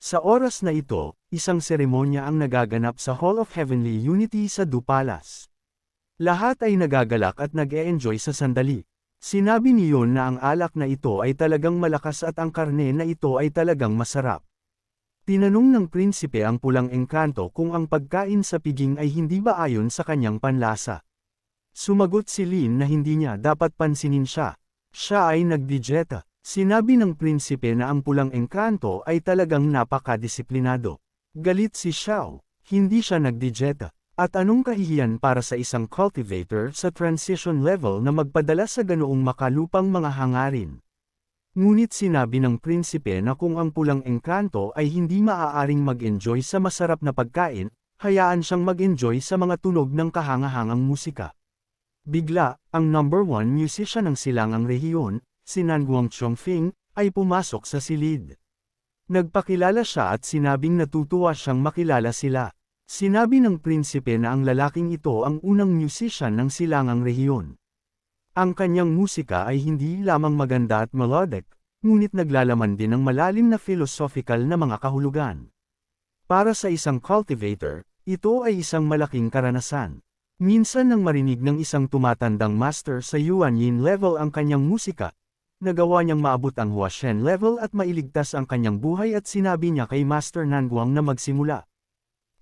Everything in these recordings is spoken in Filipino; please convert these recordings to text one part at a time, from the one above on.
Sa oras na ito, isang seremonya ang nagaganap sa Hall of Heavenly Unity sa Du Palace. Lahat ay nagagalak at nag-e-enjoy sa sandali. Sinabi ni Yon na ang alak na ito ay talagang malakas at ang karne na ito ay talagang masarap. Tinanong ng prinsipe ang pulang engkanto kung ang pagkain sa piging ay hindi ba ayon sa kanyang panlasa. Sumagot si Lin na hindi niya dapat pansinin siya. Siya ay nagdidyeta. Sinabi ng prinsipe na ang pulang engkanto ay talagang napakadisiplinado. Galit si Xiao, hindi siya nagdidyeta. At anong kahihiyan para sa isang cultivator sa transition level na magpadala sa ganoong makalupang mga hangarin. Ngunit sinabi ng prinsipe na kung ang pulang engkanto ay hindi maaaring mag-enjoy sa masarap na pagkain, hayaan siyang mag-enjoy sa mga tunog ng kahangahangang musika. Bigla, ang number 1 musician ng silangang rehiyon, si Nanguang Chongfing, ay pumasok sa silid. Nagpakilala siya at sinabing natutuwa siyang makilala sila. Sinabi ng prinsipe na ang lalaking ito ang unang musician ng silangang rehiyon. Ang kanyang musika ay hindi lamang maganda at melodic, ngunit naglalaman din ng malalim na philosophical na mga kahulugan. Para sa isang cultivator, ito ay isang malaking karanasan. Minsan nang marinig ng isang tumatandang master sa Yuan Yin level ang kanyang musika, nagawa niyang maabot ang Huashen level at mailigtas ang kanyang buhay at sinabi niya kay Master Nanguang na magsimula.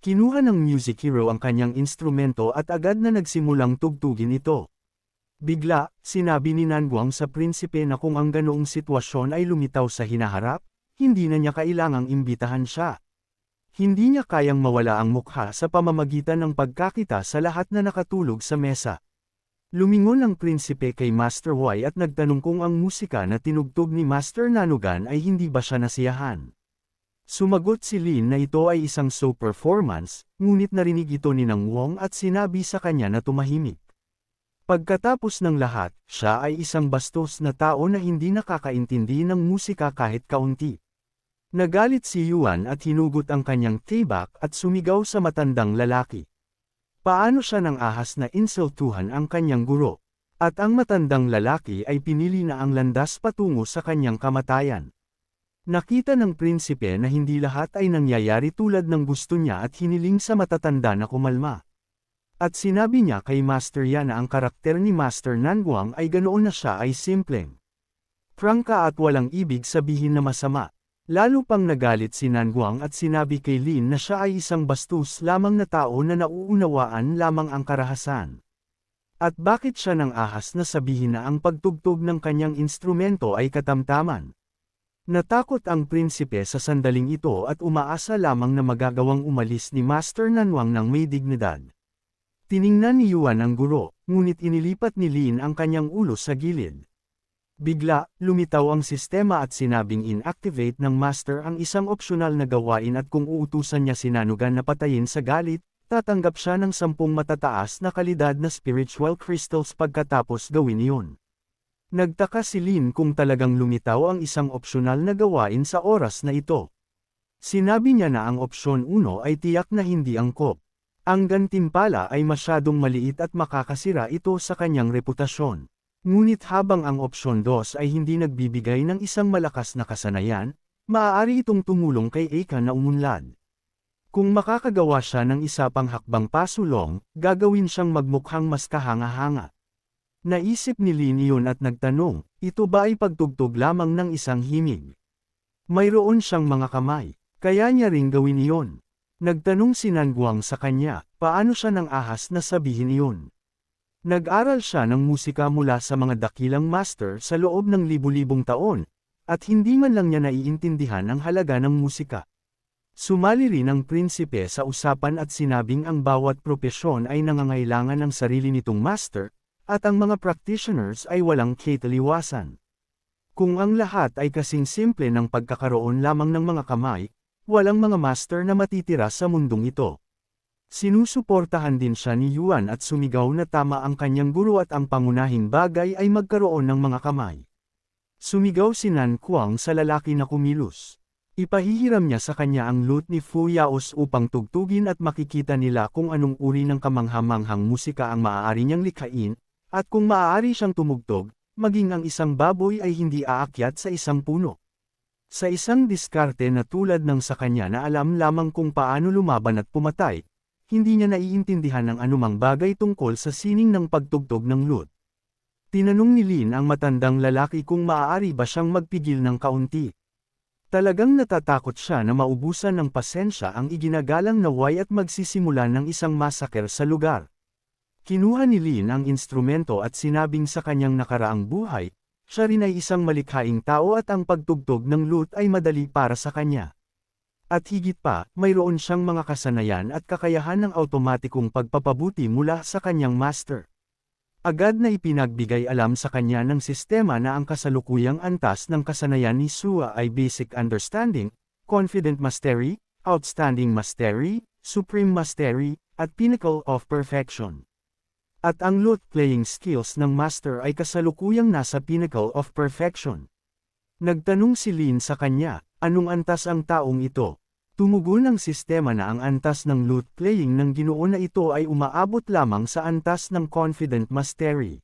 Kinuha ng music hero ang kanyang instrumento at agad na nagsimulang tugtugin ito. Bigla, sinabi ni Nanguang sa prinsipe na kung ang ganoong sitwasyon ay lumitaw sa hinaharap, hindi na niya kailangang imbitahan siya. Hindi niya kayang mawala ang mukha sa pamamagitan ng pagkakita sa lahat na nakatulog sa mesa. Lumingon ang prinsipe kay Master Y at nagtanong kung ang musika na tinugtog ni Master Nanugan ay hindi ba siya nasiyahan. Sumagot si Lin na ito ay isang show performance, ngunit narinig ito ni Nang Wong at sinabi sa kanya na tumahimik. Pagkatapos ng lahat, siya ay isang bastos na tao na hindi nakakaintindi ng musika kahit kaunti. Nagalit si Yuan at hinugot ang kanyang tibak at sumigaw sa matandang lalaki. Paano siya nang ahas na insultuhan ang kanyang guro? At ang matandang lalaki ay pinili na ang landas patungo sa kanyang kamatayan. Nakita ng prinsipe na hindi lahat ay nangyayari tulad ng gusto niya at hiniling sa matatanda na kumalma. At sinabi niya kay Master Yan na ang karakter ni Master Nanguang ay ganoon na siya ay simpleng prangka at walang ibig sabihin na masama. Lalo pang nagalit si Nanguang at sinabi kay Lin na siya ay isang bastos lamang na tao na nauunawaan lamang ang karahasan. At bakit siya nang ahas na sabihin na ang pagtugtog ng kanyang instrumento ay katamtaman? Natakot ang prinsipe sa sandaling ito at umaasa lamang na magagawang umalis ni Master Nanguang ng may dignidad. Tiningnan ni Yuan ang guro, ngunit inilipat ni Lin ang kanyang ulo sa gilid. Bigla, lumitaw ang sistema at sinabing inactivate ng Master ang isang opsyonal na gawain at kung uutusan niya si Nanugan na patayin sa galit, tatanggap siya ng 10 matataas na kalidad na spiritual crystals pagkatapos gawin iyon. Nagtaka si Lin kung talagang lumitaw ang isang opsyonal na gawain sa oras na ito. Sinabi niya na ang opsyon 1 ay tiyak na hindi angkop. Ang gantimpala ay masyadong maliit at makakasira ito sa kanyang reputasyon. Ngunit habang ang opsyon 2 ay hindi nagbibigay ng isang malakas na kasanayan, maaari itong tumulong kay Eika na umunlad. Kung makakagawa siya ng isa pang hakbang pasulong, gagawin siyang magmukhang mas kahanga-hanga. Naisip ni Lin iyon at nagtanong, ito ba ay pagtugtog lamang ng isang himig? Mayroon siyang mga kamay, kaya niya ring gawin iyon. Nagtanong si Nanguang sa kanya, paano siya nang ahas na sabihin iyon? Nag-aral siya ng musika mula sa mga dakilang master sa loob ng libu-libong taon, at hindi man lang niya naiintindihan ang halaga ng musika. Sumali rin ang prinsipe sa usapan at sinabing ang bawat propesyon ay nangangailangan ng sarili nitong master, at ang mga practitioners ay walang kitaliwasan. Kung ang lahat ay kasing simple ng pagkakaroon lamang ng mga kamay, walang mga master na matitira sa mundong ito. Sinusuportahan din siya ni Yuan at sumigaw na tama ang kanyang guro at ang pangunahing bagay ay magkaroon ng mga kamay. Sumigaw si Nan Kuang sa lalaki na kumilos. Ipahihiram niya sa kanya ang lute ni Fu Yaos upang tugtugin at makikita nila kung anong uri ng kamanghamanghang musika ang maaari niyang likhain, at kung maaari siyang tumugtog, maging ang isang baboy ay hindi aakyat sa isang puno. Sa isang diskarte na tulad ng sa kanya na alam lamang kung paano lumaban at pumatay, hindi niya naiintindihan ang anumang bagay tungkol sa sining ng pagtugtog ng lute. Tinanong ni Lin ang matandang lalaki kung maaari ba siyang magpigil ng kaunti. Talagang natatakot siya na maubusan ng pasensya ang iginagalang na way at magsisimula ng isang massacre sa lugar. Kinuha ni Lin ang instrumento at sinabing sa kanyang nakaraang buhay, siya rin ay isang malikhaing tao at ang pagtugtog ng lute ay madali para sa kanya. At higit pa, mayroon siyang mga kasanayan at kakayahan ng automatikong pagpapabuti mula sa kanyang master. Agad na ipinagbigay alam sa kanya ng sistema na ang kasalukuyang antas ng kasanayan ni Sua ay Basic Understanding, Confident Mastery, Outstanding Mastery, Supreme Mastery, at Pinnacle of Perfection. At ang lute playing skills ng master ay kasalukuyang nasa Pinnacle of Perfection. Nagtanong si Lin sa kanya, anong antas ang taong ito? Tumugon ang sistema na ang antas ng lute playing ng Ginoo na ito ay umaabot lamang sa antas ng Confident Mastery.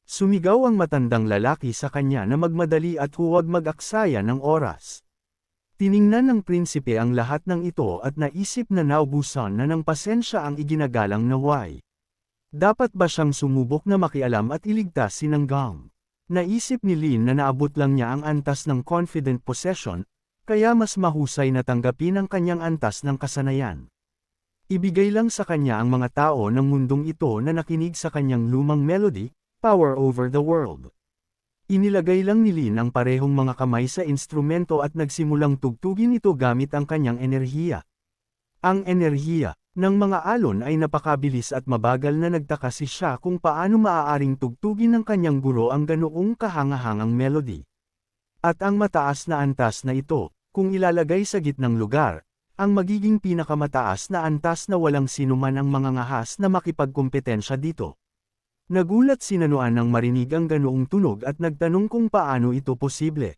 Sumigaw ang matandang lalaki sa kanya na magmadali at huwag mag-aksaya ng oras. Tiningnan ng prinsipe ang lahat ng ito at naisip na naubusan na ng pasensya ang iginagalang na way. Dapat ba siyang sumubok na makialam at iligtas si Nanggang? Naisip ni Lin na naabot lang niya ang antas ng confident possession, kaya mas mahusay na tanggapin ang kanyang antas ng kasanayan. Ibigay lang sa kanya ang mga tao ng mundong ito na nakinig sa kanyang lumang melody, Power Over the World. Inilagay lang ni Lin ang parehong mga kamay sa instrumento at nagsimulang tugtugin ito gamit ang kanyang enerhiya. Ang enerhiya ng mga alon ay napakabilis at mabagal na nagtaka si siya kung paano maaaring tugtugin ng kanyang guro ang ganoong kahangahangang melody. At ang mataas na antas na ito, kung ilalagay sa gitnang lugar, ang magiging pinakamataas na antas na walang sinuman ang mangangahas na makipagkompetensya dito. Nagulat si Nanoan nang marinig ang ganoong tunog at nagtanong kung paano ito posible.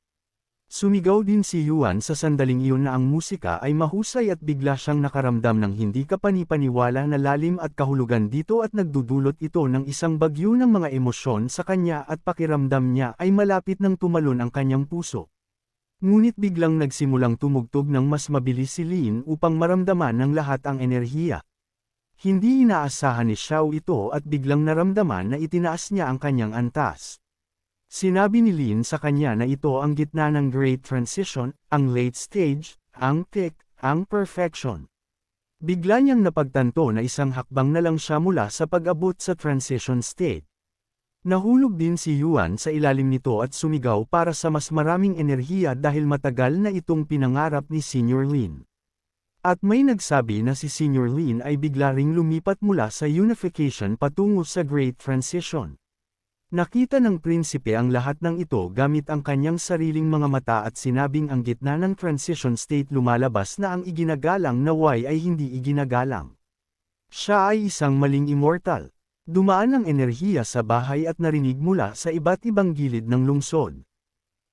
Sumigaw din si Yuan sa sandaling iyon na ang musika ay mahusay at bigla siyang nakaramdam ng hindi kapanipaniwala na lalim at kahulugan dito at nagdudulot ito ng isang bagyo ng mga emosyon sa kanya at pakiramdam niya ay malapit nang tumalon ang kanyang puso. Ngunit biglang nagsimulang tumugtog ng mas mabilis si Lin upang maramdaman ng lahat ang enerhiya. Hindi inaasahan ni Xiao ito at biglang naramdaman na itinaas niya ang kanyang antas. Sinabi ni Lin sa kanya na ito ang gitna ng Great Transition, ang late stage, ang peak, ang perfection. Bigla niyang napagtanto na isang hakbang na lang siya mula sa pag-abot sa transition state. Nahulog din si Yuan sa ilalim nito at sumigaw para sa mas maraming enerhiya dahil matagal na itong pinangarap ni Senior Lin. At may nagsabi na si Senior Lin ay bigla ring lumipat mula sa unification patungo sa Great Transition. Nakita ng prinsipe ang lahat ng ito gamit ang kanyang sariling mga mata at sinabing ang gitna ng transition state lumalabas na ang iginagalang na way ay hindi iginagalang. Siya ay isang maling immortal. Dumaan ang enerhiya sa bahay at narinig mula sa iba't ibang gilid ng lungsod.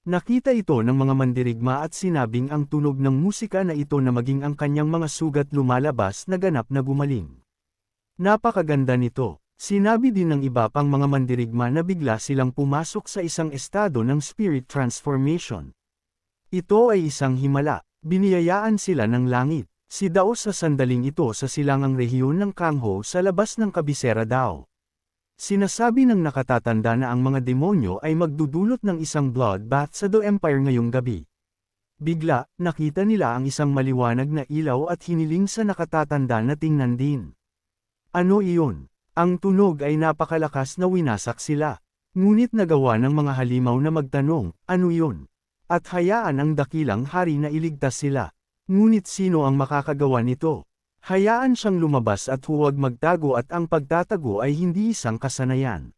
Nakita ito ng mga mandirigma at sinabing ang tunog ng musika na ito na maging ang kanyang mga sugat lumalabas na ganap na gumaling. Napakaganda nito. Sinabi din ng iba pang mga mandirigma na bigla silang pumasok sa isang estado ng spirit transformation. Ito ay isang himala, biniyayaan sila ng langit. Si Dao sa sandaling ito sa silangang rehiyon ng Kangho sa labas ng Kabisera Dao. Sinasabi ng nakatatanda na ang mga demonyo ay magdudulot ng isang bloodbath sa Do Empire ngayong gabi. Bigla, nakita nila ang isang maliwanag na ilaw at hiniling sa nakatatanda na tingnan din. Ano iyon? Ang tunog ay napakalakas na winasak sila. Ngunit nagawa ng mga halimaw na magtanong, ano yun? At hayaan ang dakilang hari na iligtas sila. Ngunit sino ang makakagawa nito? Hayaan siyang lumabas at huwag magtago at ang pagtatago ay hindi isang kasanayan.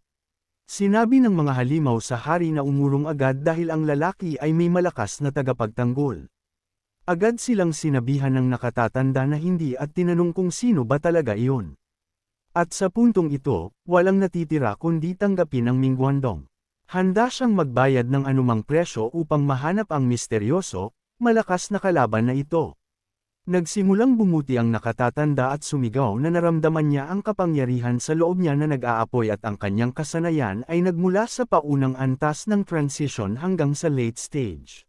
Sinabi ng mga halimaw sa hari na umurong agad dahil ang lalaki ay may malakas na tagapagtanggol. Agad silang sinabihan ng nakatatanda na hindi at tinanong kung sino ba talaga iyon. At sa puntong ito, walang natitira kundi tanggapin ang Mingguandong. Handa siyang magbayad ng anumang presyo upang mahanap ang misteryoso, malakas na kalaban na ito. Nagsimulang bumuti ang nakatatanda at sumigaw na naramdaman niya ang kapangyarihan sa loob niya na nag-aapoy at ang kanyang kasanayan ay nagmula sa paunang antas ng transition hanggang sa late stage.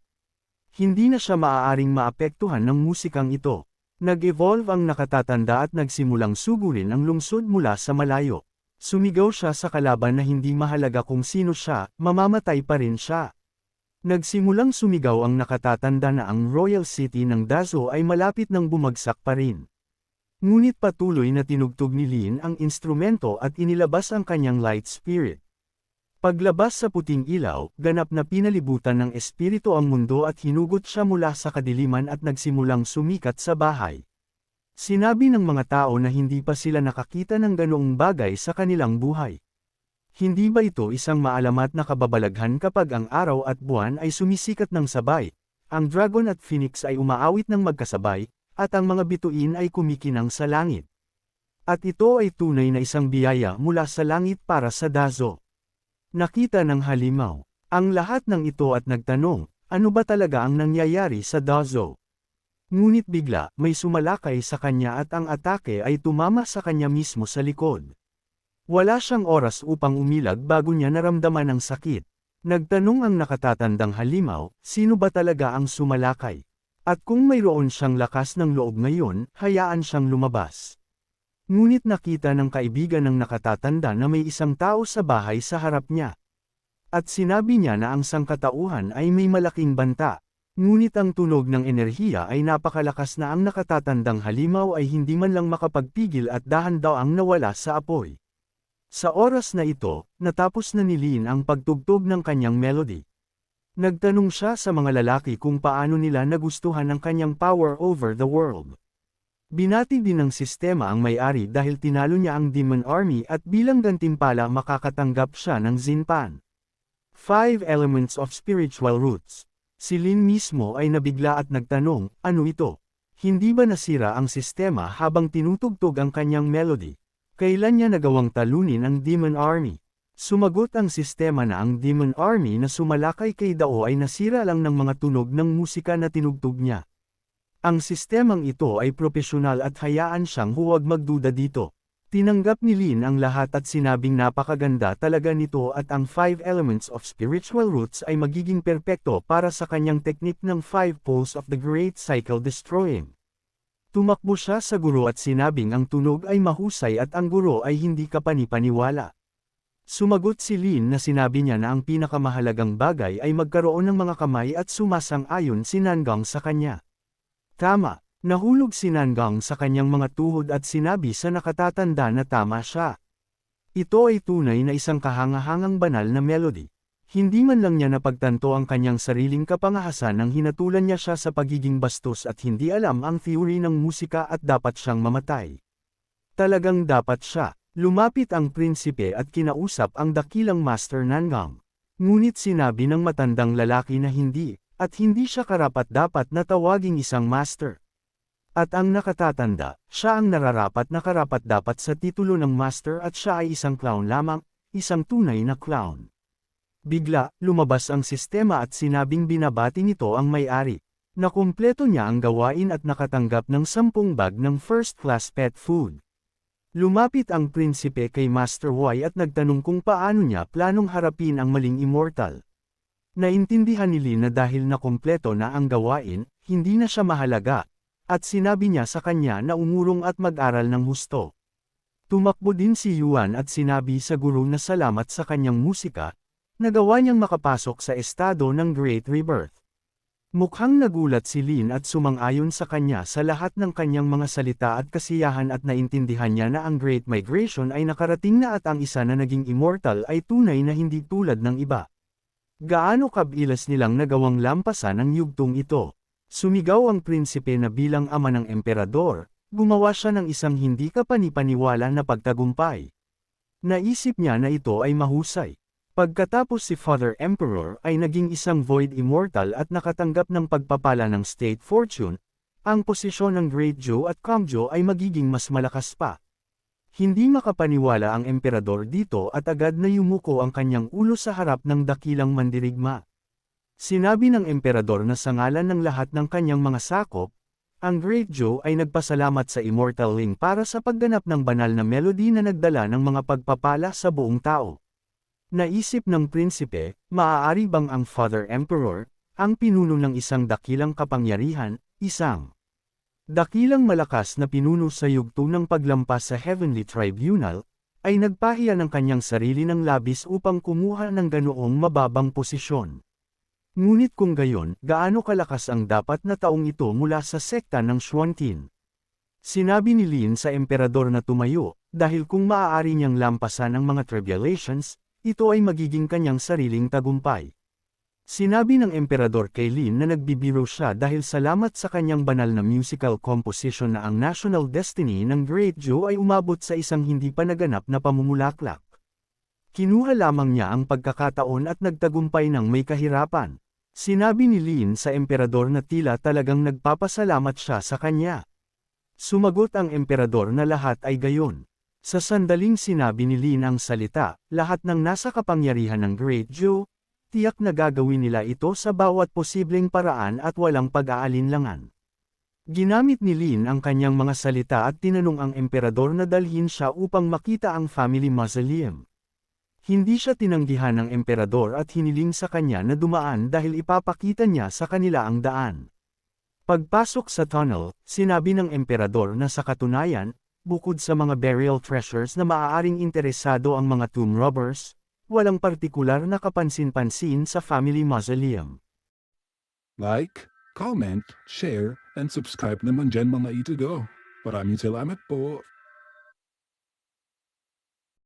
Hindi na siya maaaring maapektuhan ng musikang ito. Nag-evolve ang nakatatanda at nagsimulang sugurin ang lungsod mula sa malayo. Sumigaw siya sa kalaban na hindi mahalaga kung sino siya, mamamatay pa rin siya. Nagsimulang sumigaw ang nakatatanda na ang Royal City ng Dazhou ay malapit nang bumagsak pa rin. Ngunit patuloy na tinugtog ni Lin ang instrumento at inilabas ang kanyang light spirit. Paglabas sa puting ilaw, ganap na pinalibutan ng espiritu ang mundo at hinugot siya mula sa kadiliman at nagsimulang sumikat sa bahay. Sinabi ng mga tao na hindi pa sila nakakita ng ganoong bagay sa kanilang buhay. Hindi ba ito isang maalamat na kababalaghan kapag ang araw at buwan ay sumisikat ng sabay, ang dragon at phoenix ay umaawit ng magkasabay, at ang mga bituin ay kumikinang sa langit. At ito ay tunay na isang biyaya mula sa langit para sa Dazhou. Nakita ng halimaw ang lahat ng ito at nagtanong, ano ba talaga ang nangyayari sa Dazhou? Ngunit bigla, may sumalakay sa kanya at ang atake ay tumama sa kanya mismo sa likod. Wala siyang oras upang umilag bago niya naramdaman ang sakit. Nagtanong ang nakatatandang halimaw, sino ba talaga ang sumalakay? At kung mayroon siyang lakas ng loob ngayon, hayaan siyang lumabas. Ngunit nakita ng kaibigan ng nakatatanda na may isang tao sa bahay sa harap niya. At sinabi niya na ang sangkatauhan ay may malaking banta. Ngunit ang tunog ng enerhiya ay napakalakas na ang nakatatandang halimaw ay hindi man lang makapagpigil at dahan daw ang nawala sa apoy. Sa oras na ito, natapos na ni Lin ang pagtugtog ng kanyang melody. Nagtanong siya sa mga lalaki kung paano nila nagustuhan ang kanyang power over the world. Binati din ng sistema ang may-ari dahil tinalo niya ang Demon Army at bilang gantimpala makakatanggap siya ng Zinpan. 5 Elements of Spiritual Roots. Si Lin mismo ay nabigla at nagtanong, ano ito? Hindi ba nasira ang sistema habang tinutugtog ang kanyang melody? Kailan niya nagawang talunin ang Demon Army? Sumagot ang sistema na ang Demon Army na sumalakay kay Dao ay nasira lang ng mga tunog ng musika na tinugtog niya. Ang sistemang ito ay propesyonal at hayaan siyang huwag magduda dito. Tinanggap ni Lin ang lahat at sinabing napakaganda talaga nito at ang 5 Elements of Spiritual Roots ay magiging perpekto para sa kanyang teknik ng 5 Poles of the Great Cycle Destroying. Tumakbo siya sa guro at sinabing ang tunog ay mahusay at ang guro ay hindi kapanipaniwala. Sumagot si Lin na sinabi niya na ang pinakamahalagang bagay ay magkaroon ng mga kamay at sumasang-ayon si Nangang sa kanya. Tama. Nahulog si Nangang sa kanyang mga tuhod at sinabi sa nakatatanda na tama siya. Ito ay tunay na isang kahangahangang banal na melody. Hindi man lang niya napagtanto ang kanyang sariling kapangahasan nang hinatulan niya siya sa pagiging bastos at hindi alam ang theory ng musika at dapat siyang mamatay. Talagang dapat siya. Lumapit ang prinsipe at kinausap ang dakilang Master Nangang. Ngunit sinabi ng matandang lalaki na hindi, at hindi siya karapat-dapat na tawaging isang master. At ang nakatatanda, siya ang nararapat na karapat-dapat sa titulo ng master at siya ay isang clown lamang, isang tunay na clown. Bigla, lumabas ang sistema at sinabing binabati nito ang may-ari. Nakumpleto niya ang gawain at nakatanggap ng 10 bag ng first-class pet food. Lumapit ang prinsipe kay Master Y at nagtanong kung paano niya planong harapin ang maling immortal. Naintindihan ni Lin na dahil nakumpleto na ang gawain, hindi na siya mahalaga. At sinabi niya sa kanya na umurong at mag-aral ng husto. Tumakbo din si Yuan at sinabi sa guro na salamat sa kanyang musika, nagawa niyang makapasok sa estado ng Great Rebirth. Mukhang nagulat si Lin at sumang-ayon sa kanya sa lahat ng kanyang mga salita at kasiyahan at naintindihan niya na ang Great Migration ay nakarating na at ang isa na naging immortal ay tunay na hindi tulad ng iba. Gaano kabilis nilang nagawang lampasan ang yugtong ito? Sumigaw ang prinsipe na bilang ama ng emperador, gumawa siya ng isang hindi kapanipaniwala na pagtagumpay. Naisip niya na ito ay mahusay. Pagkatapos si Father Emperor ay naging isang void immortal at nakatanggap ng pagpapala ng state fortune, ang posisyon ng Great Zhou at Kongzhou ay magiging mas malakas pa. Hindi makapaniwala ang emperador dito at agad na yumuko ang kanyang ulo sa harap ng dakilang mandirigma. Sinabi ng emperador na sa ngalan ng lahat ng kanyang mga sakop, ang Great Zhou ay nagpasalamat sa Immortal Ling para sa pagganap ng banal na melody na nagdala ng mga pagpapala sa buong tao. Naisip ng prinsipe, maaari bang ang Father Emperor ang pinuno ng isang dakilang kapangyarihan, isang dakilang malakas na pinuno sa yugto ng paglampas sa Heavenly Tribunal, ay nagpahiya ng kanyang sarili ng labis upang kumuha ng ganoong mababang posisyon. Ngunit kung gayon, gaano kalakas ang dapat na taong ito mula sa sekta ng Xuantin? Sinabi ni Lin sa emperador na tumayo, dahil kung maaari niyang lampasan ang mga tribulations, ito ay magiging kanyang sariling tagumpay. Sinabi ng emperador kay Lin na nagbibiro siya dahil salamat sa kanyang banal na musical composition na ang national destiny ng Great Zhou ay umabot sa isang hindi pa naganap na pamumulaklak. Kinuha lamang niya ang pagkakataon at nagtagumpay ng may kahirapan. Sinabi ni Lin sa emperador na tila talagang nagpapasalamat siya sa kanya. Sumagot ang emperador na lahat ay gayon. Sa sandaling sinabi ni Lin ang salita, lahat ng nasa kapangyarihan ng Great Zhou, tiyak na gagawin nila ito sa bawat posibleng paraan at walang pag-aalinlangan. Ginamit ni Lin ang kanyang mga salita at tinanong ang emperador na dalhin siya upang makita ang family mausoleum. Hindi siya tinanggihan ng emperador at hiniling sa kanya na dumaan dahil ipapakita niya sa kanila ang daan. Pagpasok sa tunnel, sinabi ng emperador na sa katunayan, bukod sa mga burial treasures na maaaring interesado ang mga tomb robbers, walang partikular na kapansin-pansin sa family mausoleum. Like, comment, share, and subscribe naman dyan mga ito go. Maraming salamat po.